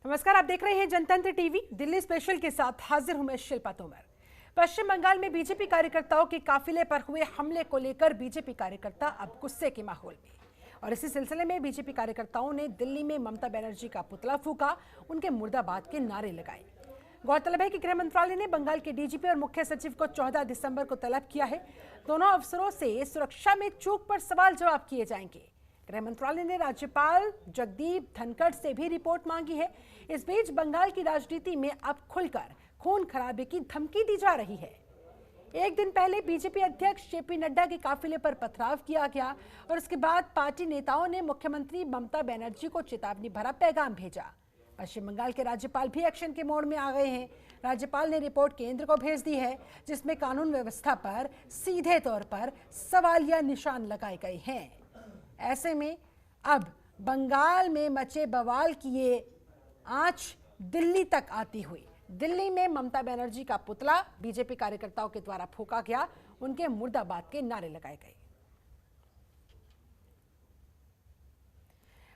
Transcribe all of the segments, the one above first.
नमस्कार, आप देख रहे हैं जनतंत्र टीवी। दिल्ली स्पेशल के साथ हाजिर हूं मैं शिल्पा तोमर। पश्चिम बंगाल में बीजेपी कार्यकर्ताओं के काफिले पर हुए हमले को लेकर बीजेपी कार्यकर्ता अब गुस्से के माहौल में, और इसी सिलसिले में बीजेपी कार्यकर्ताओं ने दिल्ली में ममता बनर्जी का पुतला फूंका, उनके मुर्दाबाद के नारे लगाए। गौरतलब है कि गृह मंत्रालय ने बंगाल के डीजीपी और मुख्य सचिव को 14 दिसंबर को तलब किया है। दोनों अफसरों से सुरक्षा में चूक पर सवाल जवाब किए जाएंगे। गृह मंत्रालय ने राज्यपाल जगदीप धनखड़ से भी रिपोर्ट मांगी है। इस बीच बंगाल की राजनीति में अब खुलकर खून खराबे की धमकी दी जा रही है। एक दिन पहले बीजेपी अध्यक्ष जेपी नड्डा के काफिले पर पथराव किया गया और उसके बाद पार्टी नेताओं ने मुख्यमंत्री ममता बनर्जी को चेतावनी भरा पैगाम भेजा। पश्चिम बंगाल के राज्यपाल भी एक्शन के मोड में आ गए हैं। राज्यपाल ने रिपोर्ट केंद्र को भेज दी है, जिसमें कानून व्यवस्था पर सीधे तौर पर सवालिया निशान लगाए गए हैं। ऐसे में अब बंगाल में मचे बवाल की ये आंच दिल्ली तक आती हुई। दिल्ली में ममता बनर्जी का पुतला बीजेपी कार्यकर्ताओं के द्वारा फूंका गया, उनके मुर्दाबाद के नारे लगाए गए।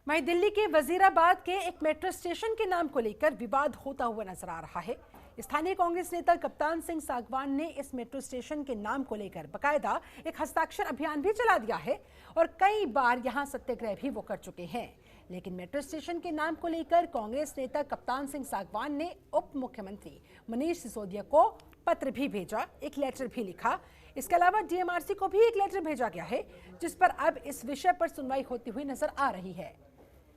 वहीं दिल्ली के वजीराबाद के एक मेट्रो स्टेशन के नाम को लेकर विवाद होता हुआ नजर आ रहा है। स्थानीय कांग्रेस नेता कप्तान सिंह सांगवान ने इस मेट्रो स्टेशन के नाम को लेकर बकायदा एक हस्ताक्षर अभियान भी चला दिया है और कई बार यहां सत्याग्रह भी वो कर चुके हैं। लेकिन मेट्रो स्टेशन के नाम को लेकर कांग्रेस नेता कप्तान सिंह सांगवान ने उप मुख्यमंत्री मनीष सिसोदिया को पत्र भी भेजा, एक लेटर भी लिखा। इसके अलावा डीएमआरसी को भी एक लेटर भेजा गया है, जिस पर अब इस विषय पर सुनवाई होती हुई नजर आ रही है।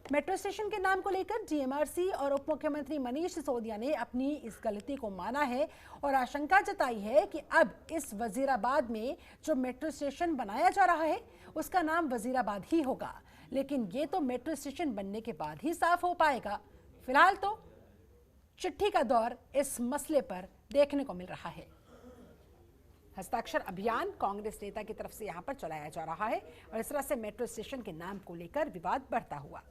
मेट्रो स्टेशन के नाम को लेकर डीएमआरसी और उप मुख्यमंत्री मनीष सिसोदिया ने अपनी इस गलती को माना है और आशंका जताई है कि अब इस वजीराबाद में जो मेट्रो स्टेशन बनाया जा रहा है उसका नाम वजीराबाद ही होगा। लेकिन ये तो मेट्रो स्टेशन बनने के बाद ही साफ हो पाएगा। फिलहाल तो चिट्ठी का दौर इस मसले पर देखने को मिल रहा है। हस्ताक्षर अभियान कांग्रेस नेता की तरफ से यहां पर चलाया जा रहा है और इस तरह से मेट्रो स्टेशन के नाम को लेकर विवाद बढ़ता हुआ।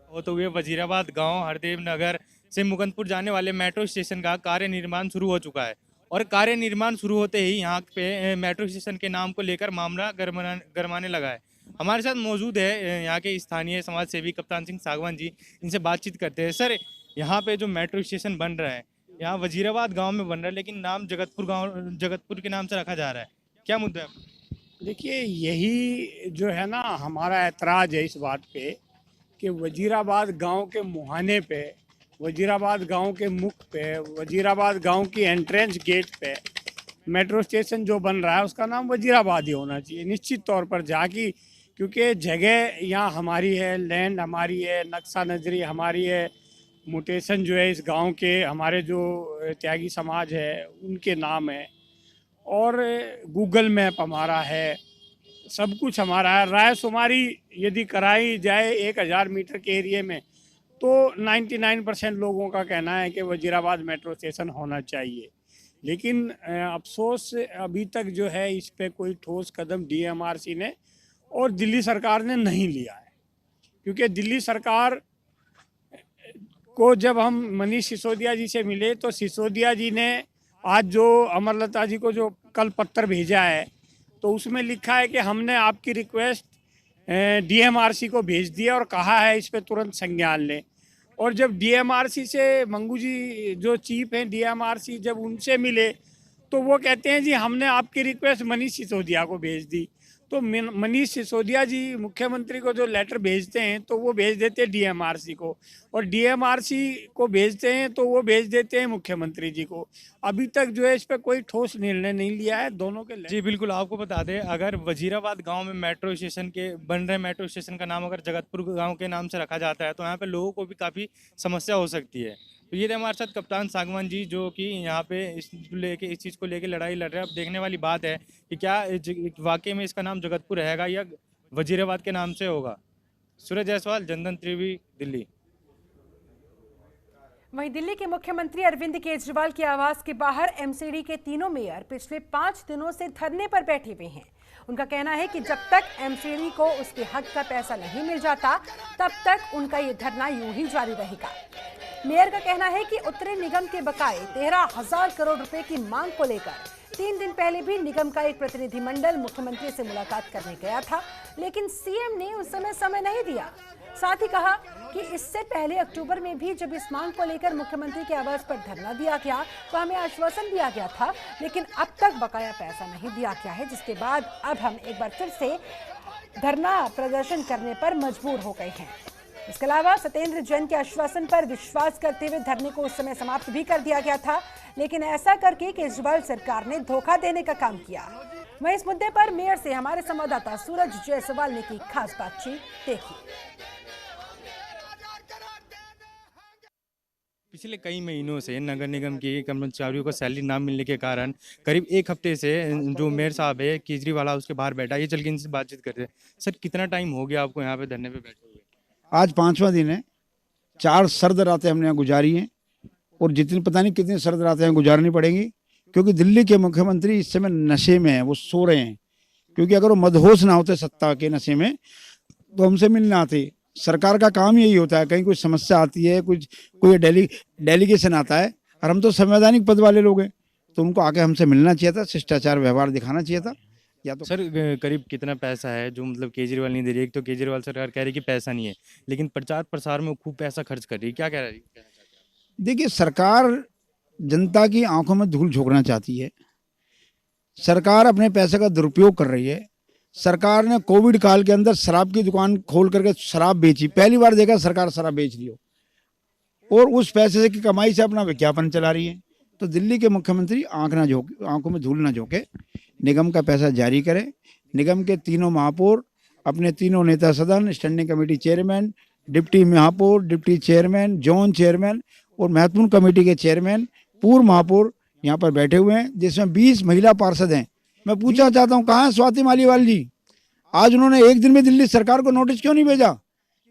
वो तो हुए वजीराबाद गांव हरदेव नगर से मुकुंदपुर जाने वाले मेट्रो स्टेशन का कार्य निर्माण शुरू हो चुका है और कार्य निर्माण शुरू होते ही यहाँ पे मेट्रो स्टेशन के नाम को लेकर मामला गरमाने लगा है। हमारे साथ मौजूद है यहाँ के स्थानीय समाज सेवी कप्तान सिंह सांगवान जी, इनसे बातचीत करते हैं। सर, यहाँ पे जो मेट्रो स्टेशन बन रहा है यहाँ वजीराबाद गाँव में बन रहा है, लेकिन नाम जगतपुर के नाम से रखा जा रहा है, क्या मुद्दा है? देखिए, यही जो है ना हमारा ऐतराज़ है इस बात पे कि वजीराबाद गांव के मुहाने पे, वजीराबाद गांव के मुख पे, वजीराबाद गांव की एंट्रेंस गेट पे मेट्रो स्टेशन जो बन रहा है उसका नाम वजीराबाद ही होना चाहिए निश्चित तौर पर। जाकि क्योंकि जगह यहाँ हमारी है, लैंड हमारी है, नक्शा नजरी हमारी है, म्यूटेशन जो है इस गांव के हमारे जो त्यागी समाज है उनके नाम है और गूगल मैप हमारा है, सब कुछ हमारा है। रायशुमारी यदि कराई जाए 1000 मीटर के एरिए में तो 99% लोगों का कहना है कि वजीराबाद मेट्रो स्टेशन होना चाहिए। लेकिन अफसोस अभी तक जो है इस पे कोई ठोस कदम डीएमआरसी ने और दिल्ली सरकार ने नहीं लिया है। क्योंकि दिल्ली सरकार को जब हम मनीष सिसोदिया जी से मिले तो सिसोदिया जी ने आज जो अमरलता जी को जो कल पत्र भेजा है तो उसमें लिखा है कि हमने आपकी रिक्वेस्ट डीएमआरसी को भेज दिया और कहा है इस पे तुरंत संज्ञान लें। और जब डीएमआरसी से मंगू जी जो चीफ हैं डीएमआरसी जब उनसे मिले तो वो कहते हैं जी हमने आपकी रिक्वेस्ट मनीष सिसोदिया को भेज दी। तो मनीष सिसोदिया जी मुख्यमंत्री को जो लेटर भेजते हैं तो वो भेज देते हैं डीएमआरसी को और डीएमआरसी को भेजते हैं तो वो भेज देते हैं मुख्यमंत्री जी को। अभी तक जो है इस पर कोई ठोस निर्णय नहीं लिया है दोनों के। जी बिल्कुल, आपको बता दें, अगर वजीराबाद गांव में मेट्रो स्टेशन के बन रहे मेट्रो स्टेशन का नाम अगर जगतपुर गांव के नाम से रखा जाता है तो यहाँ पे लोगों को भी काफ़ी समस्या हो सकती है। तो ये थे हमारे साथ कप्तान सांगवान जी, जो कि यहाँ पे इस चीज़ को लेके लड़ाई लड़ रहे हैं। अब देखने वाली बात है कि क्या वाकई में इसका नाम जगतपुर रहेगा या वजीराबाद के नाम से होगा। सूरज जायसवाल, जनतंत्र टीवी, दिल्ली। वहीं दिल्ली के मुख्यमंत्री अरविंद केजरीवाल के आवास के बाहर एमसीडी के तीनों मेयर पिछले 5 दिनों से धरने पर बैठे हुए हैं। उनका कहना है कि जब तक एमसीडी को उसके हक का पैसा नहीं मिल जाता तब तक उनका ये धरना यूं ही जारी रहेगा। मेयर का कहना है कि उत्तरी निगम के बकाये 13,000 करोड़ रुपए की मांग को लेकर 3 दिन पहले भी निगम का एक प्रतिनिधिमंडल मुख्यमंत्री से मुलाकात करने गया था, लेकिन सीएम ने उस समय नहीं दिया। साथ ही कहा कि इससे पहले अक्टूबर में भी जब इस मांग को लेकर मुख्यमंत्री के आवास पर धरना दिया गया तो हमें आश्वासन दिया गया था, लेकिन अब तक बकाया पैसा नहीं दिया गया है, जिसके बाद अब हम एक बार फिर से धरना प्रदर्शन करने पर मजबूर हो गए हैं। इसके अलावा सत्येंद्र जैन के आश्वासन पर विश्वास करते हुए धरने को उस समय समाप्त भी कर दिया गया था, लेकिन ऐसा करके केजरीवाल सरकार ने धोखा देने का काम किया। वहीं इस मुद्दे पर मेयर से हमारे संवाददाता सूरज जायसवाल ने की खास बातचीत, देखिए। पिछले कई महीनों से नगर निगम के कर्मचारियों को सैलरी ना मिलने के कारण करीब एक हफ्ते से जो मेयर साहब है केजरीवाल हाउस के बाहर बैठा, ये चल के इनसे बातचीत करते हैं। सर, कितना टाइम हो गया आपको यहाँ पे धरने पे बैठे हुए? आज 5वां दिन है। 4 सर्द रातें हमने यहाँ गुजारी हैं और जितनी पता नहीं कितनी सर्द रातें यहाँ गुजारनी पड़ेंगी, क्योंकि दिल्ली के मुख्यमंत्री इस समय नशे में हैं, वो सो रहे हैं। क्योंकि अगर वो मदहोश ना होते सत्ता के नशे में तो हमसे मिलने आते। सरकार का काम यही होता है, कहीं कोई समस्या आती है, कोई डेलीगेशन आता है और हम तो संवैधानिक पद वाले लोग हैं, तो उनको आके हमसे मिलना चाहिए था, शिष्टाचार व्यवहार दिखाना चाहिए था। या तो सर, करीब कितना पैसा है जो मतलब केजरीवाल नहीं दे रही? एक तो केजरीवाल सरकार कह रही कि पैसा नहीं है, लेकिन प्रचार प्रसार में खूब पैसा खर्च कर रही है, क्या कह रही है? देखिए, सरकार जनता की आंखों में धूल झोंकना चाहती है। सरकार अपने पैसे का दुरुपयोग कर रही है। सरकार ने कोविड काल के अंदर शराब की दुकान खोल करके शराब बेची, पहली बार देखा सरकार शराब बेच रही हो, और उस पैसे की कमाई से अपना विज्ञापन चला रही है। तो दिल्ली के मुख्यमंत्री आंखों में धूल ना झोंके, निगम का पैसा जारी करें। निगम के तीनों महापौर, अपने तीनों नेता सदन, स्टैंडिंग कमेटी चेयरमैन, डिप्टी महापौर, डिप्टी चेयरमैन, जोन चेयरमैन और महत्वपूर्ण कमेटी के चेयरमैन, पूर्व महापौर यहाँ पर बैठे हुए हैं, जिसमें 20 महिला पार्षद हैं। मैं पूछना चाहता हूँ, कहाँ है स्वाति मालीवाल जी? आज उन्होंने एक दिन में दिल्ली सरकार को नोटिस क्यों नहीं भेजा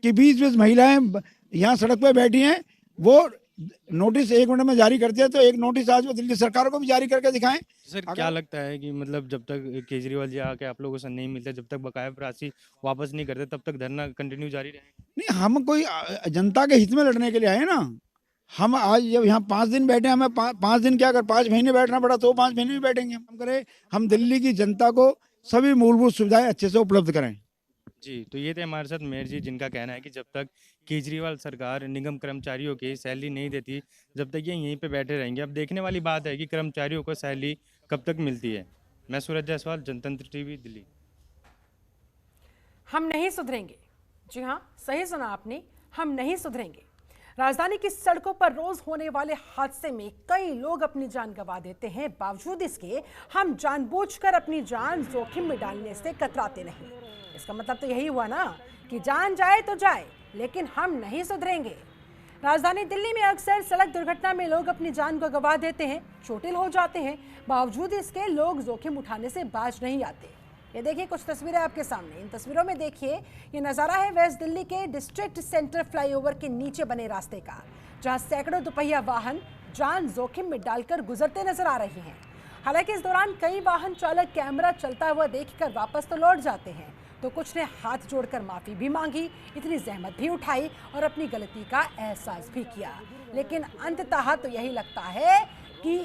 कि 20 महिलाएं यहाँ सड़क पे बैठी हैं? वो नोटिस 1 मिनट में जारी करते हैं, तो एक नोटिस आज वो दिल्ली सरकार को भी जारी करके दिखाएं। सर, क्या लगता है कि मतलब जब तक केजरीवाल जी आके आप लोगों से नहीं मिलते, जब तक बकाया राशि वापस नहीं करते, तब तक धरना कंटिन्यू जारी रहेगा? नहीं, हम कोई जनता के हित में लड़ने के लिए आए ना। हम आज जब यहाँ 5 दिन बैठे, हमें 5 दिन क्या, अगर 5 महीने बैठना पड़ा तो 5 महीने भी बैठेंगे। हम करें, हम दिल्ली की जनता को सभी मूलभूत सुविधाएं अच्छे से उपलब्ध कराएं। जी, तो ये थे हमारे साथ मेयर जी, जिनका कहना है कि जब तक केजरीवाल सरकार निगम कर्मचारियों की सैलरी नहीं देती, जब तक ये यहीं पे बैठे रहेंगे। अब देखने वाली बात है कि कर्मचारियों को सैलरी कब तक मिलती है। मैं सूरज जायसवाल, जनतंत्र टीवी, दिल्ली। हम नहीं सुधरेंगे। जी हाँ, सही सुना आपने, हम नहीं सुधरेंगे। राजधानी की सड़कों पर रोज होने वाले हादसे में कई लोग अपनी जान गंवा देते हैं। बावजूद इसके हम जानबूझकर अपनी जान जोखिम में डालने से कतराते नहीं। इसका मतलब तो यही हुआ ना कि जान जाए तो जाए, लेकिन हम नहीं सुधरेंगे। राजधानी दिल्ली में अक्सर सड़क दुर्घटना में लोग अपनी जान को गंवा देते हैं, चोटिल हो जाते हैं। बावजूद इसके लोग जोखिम उठाने से बाज नहीं आते। ये देखिए कुछ तस्वीरें आपके सामने। इन तस्वीरों में देखिए, ये नज़ारा है वेस्ट दिल्ली के डिस्ट्रिक्ट सेंटर फ्लाईओवर के नीचे बने रास्ते का, जहां सैकड़ों दोपहिया वाहन जान जोखिम में डालकर गुजरते नजर आ रहे हैं। हालांकि इस दौरान कई वाहन चालक कैमरा चलता हुआ देखकर वापस तो लौट जाते हैं, तो कुछ ने हाथ जोड़कर माफी भी मांगी, इतनी जहमत भी उठाई और अपनी गलती का एहसास भी किया। लेकिन अंततः तो यही लगता है कि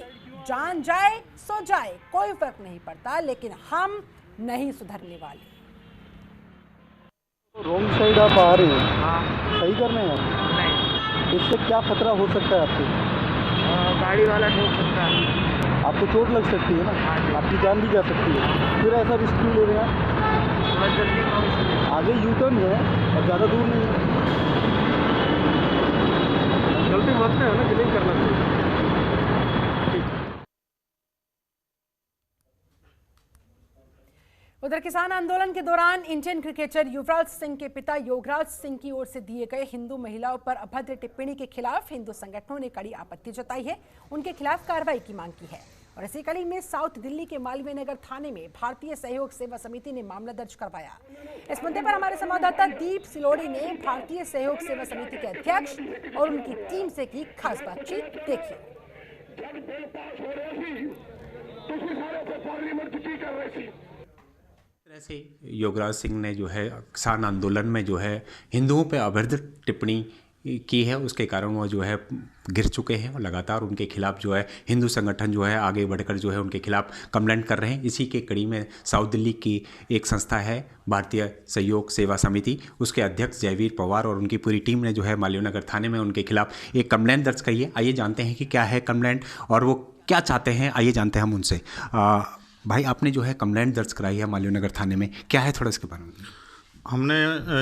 जान जाए सो जाए, कोई फर्क नहीं पड़ता, लेकिन हम नहीं सुधरने वाले। रॉन्ग साइड आप आ रहे हैं, हाँ सही करने हैं नहीं, इससे क्या खतरा हो सकता है आपको? गाड़ी वाला ठोक सकता है, आपको चोट लग सकती है ना, आपकी जान भी जा सकती है। फिर ऐसा रिस्क क्यों ले रहे हैं? थोड़ा जल्दी आगे यू टर्न है और ज़्यादा दूर नहीं है। गलती मत है ना कि नहीं करना चाहिए। उधर किसान आंदोलन के दौरान इंडियन क्रिकेटर युवराज सिंह के पिता योगराज सिंह की ओर से दिए गए हिंदू महिलाओं पर अभद्र टिप्पणी के खिलाफ हिंदू संगठनों ने कड़ी आपत्ति जताई है, उनके खिलाफ कार्रवाई की मांग की है। और इसी कड़ी में साउथ दिल्ली के मालवीय नगर थाने में भारतीय सहयोग सेवा समिति ने मामला दर्ज करवाया। इस मुद्दे पर हमारे संवाददाता दीप सिलोड़ी ने भारतीय सहयोग सेवा समिति के अध्यक्ष और उनकी टीम से की खास बातचीत, देखिए। से योगराज सिंह ने जो है किसान आंदोलन में जो है हिंदुओं पे अभद्र टिप्पणी की है, उसके कारण वो जो है गिर चुके हैं और लगातार उनके खिलाफ जो है हिंदू संगठन जो है आगे बढ़कर जो है उनके खिलाफ कंप्लेंट कर रहे हैं। इसी के कड़ी में साउथ दिल्ली की एक संस्था है भारतीय सहयोग सेवा समिति, उसके अध्यक्ष जयवीर पवार और उनकी पूरी टीम ने जो है मालवीय नगर थाने में उनके खिलाफ एक कंप्लेंट दर्ज की है। आइए जानते हैं कि क्या है कंप्लेंट और वो क्या चाहते हैं, आइए जानते हैं हम उनसे। भाई, आपने जो है कंप्लेंट दर्ज कराई है मालवीय नगर थाने में, क्या है थोड़ा इसके बारे में? हमने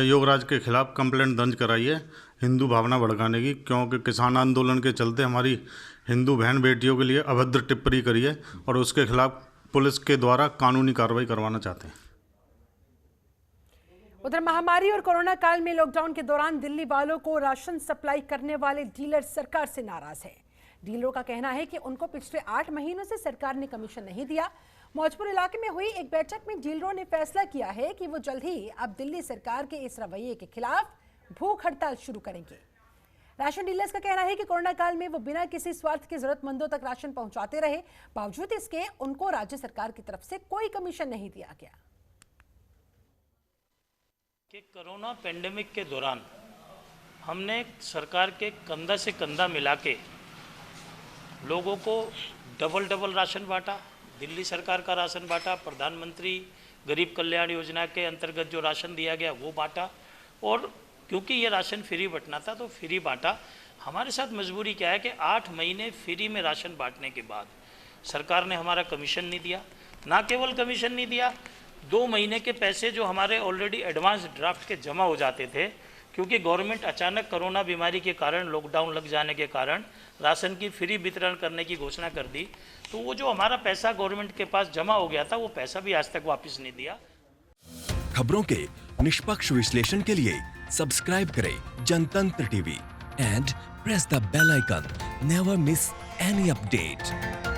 योगराज के खिलाफ कंप्लेंट दर्ज कराई है हिंदू भावना भड़काने की, क्योंकि किसान आंदोलन के चलते हमारी हिंदू बहन बेटियों के लिए अभद्र टिप्पणी करी है और उसके खिलाफ पुलिस के द्वारा कानूनी कार्रवाई करवाना चाहते हैं। उधर महामारी और कोरोना काल में लॉकडाउन के दौरान दिल्ली वालों को राशन सप्लाई करने वाले डीलर सरकार से नाराज है। डीलरों का कहना है कि उनको पिछले 8 महीनों से सरकार ने कमीशन नहीं दिया। मौजपुर इलाके में हुई एक बैठक में डीलरों ने फैसला किया है कि वो जल्द ही अब दिल्ली सरकार के इस रवैये के खिलाफ भूख हड़ताल शुरू करेंगे। राशन डीलर्स का कहना है कि कोरोना काल में वो बिना किसी स्वार्थ के जरूरतमंदों तक राशन पहुंचाते रहे, बावजूद इसके उनको राज्य सरकार की तरफ से कोई कमीशन नहीं दिया गया। कि कोरोना पेंडेमिक के दौरान हमने सरकार के कंधा से कंधा मिला के लोगों को डबल राशन बांटा। दिल्ली सरकार का राशन बांटा, प्रधानमंत्री गरीब कल्याण योजना के अंतर्गत जो राशन दिया गया वो बांटा, और क्योंकि ये राशन फ्री बंटना था तो फ्री बांटा। हमारे साथ मजबूरी क्या है कि 8 महीने फ्री में राशन बांटने के बाद सरकार ने हमारा कमीशन नहीं दिया। ना केवल कमीशन नहीं दिया, 2 महीने के पैसे जो हमारे ऑलरेडी एडवांस ड्राफ्ट के जमा हो जाते थे, क्योंकि गवर्नमेंट अचानक कोरोना बीमारी के कारण, लॉकडाउन लग जाने के कारण राशन की फ्री वितरण करने की घोषणा कर दी, तो वो जो हमारा पैसा गवर्नमेंट के पास जमा हो गया था वो पैसा भी आज तक वापस नहीं दिया। खबरों के निष्पक्ष विश्लेषण के लिए सब्सक्राइब करें Jantantra TV and press the bell icon. Never miss any update.